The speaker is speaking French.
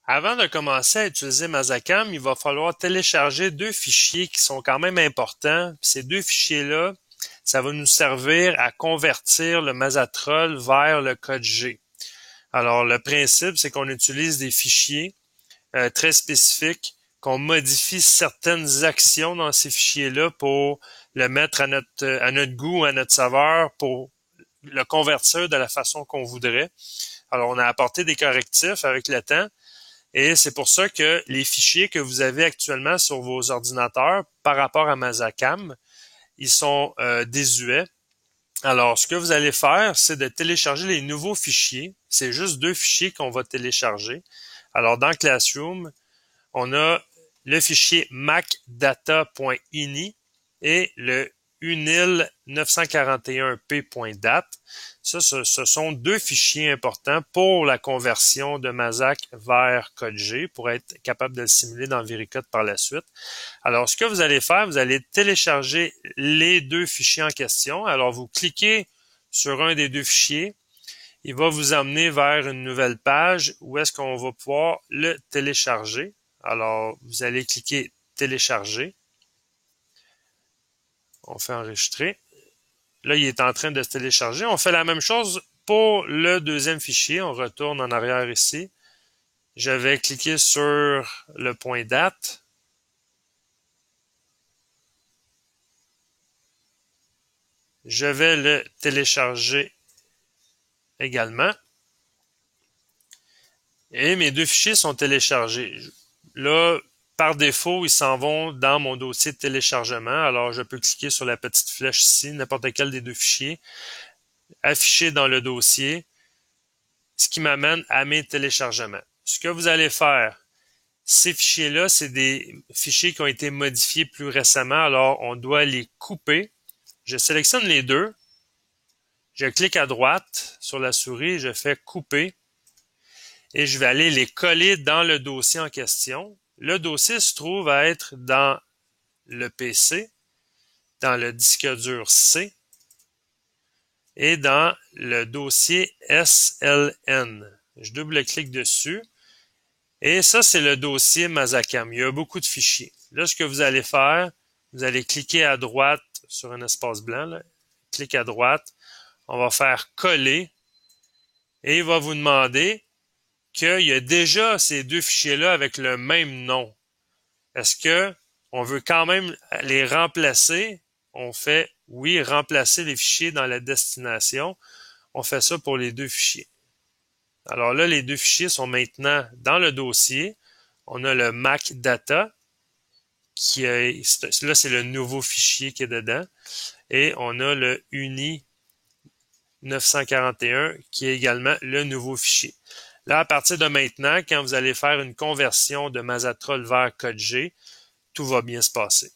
Avant de commencer à utiliser Mazacam, il va falloir télécharger deux fichiers qui sont quand même importants. Ces deux fichiers-là, ça va nous servir à convertir le Mazatrol vers le code G. Alors, le principe, c'est qu'on utilise des fichiers très spécifiques, qu'on modifie certaines actions dans ces fichiers-là pour le mettre à notre goût, à notre saveur, pour le convertir de la façon qu'on voudrait. Alors, on a apporté des correctifs avec le temps. Et c'est pour ça que les fichiers que vous avez actuellement sur vos ordinateurs par rapport à Mazacam, ils sont désuets. Alors, ce que vous allez faire, c'est de télécharger les nouveaux fichiers. C'est juste deux fichiers qu'on va télécharger. Alors, dans Classroom, on a le fichier macdata.ini et le unil941p.dat. Ça, ce sont deux fichiers importants pour la conversion de Mazac vers code G pour être capable de le simuler dans VeriCode par la suite. Alors, ce que vous allez faire, vous allez télécharger les deux fichiers en question. Alors, vous cliquez sur un des deux fichiers. Il va vous amener vers une nouvelle page où est-ce qu'on va pouvoir le télécharger. Alors, vous allez cliquer télécharger. On fait enregistrer. Là, il est en train de se télécharger. On fait la même chose pour le deuxième fichier. On retourne en arrière ici. Je vais cliquer sur le point date. Je vais le télécharger également. Et mes deux fichiers sont téléchargés. Là, par défaut, ils s'en vont dans mon dossier de téléchargement. Alors, je peux cliquer sur la petite flèche ici, n'importe quel des deux fichiers, afficher dans le dossier, ce qui m'amène à mes téléchargements. Ce que vous allez faire, ces fichiers-là, c'est des fichiers qui ont été modifiés plus récemment, alors on doit les couper. Je sélectionne les deux, je clique à droite sur la souris, je fais couper et je vais aller les coller dans le dossier en question. Le dossier se trouve à être dans le PC, dans le disque dur C et dans le dossier SLN. Je double-clique dessus et ça, c'est le dossier Mazacam. Il y a beaucoup de fichiers. Là, ce que vous allez faire, vous allez cliquer à droite sur un espace blanc. Là. Clique à droite. On va faire coller et il va vous demander qu'il y a déjà ces deux fichiers-là avec le même nom. Est-ce que on veut quand même les remplacer? On fait oui, remplacer les fichiers dans la destination. On fait ça pour les deux fichiers. Alors là, les deux fichiers sont maintenant dans le dossier. On a le MacData, qui est, là, c'est le nouveau fichier qui est dedans. Et on a le Uni 941, qui est également le nouveau fichier. Là, à partir de maintenant, quand vous allez faire une conversion de Mazatrol vers code G, tout va bien se passer.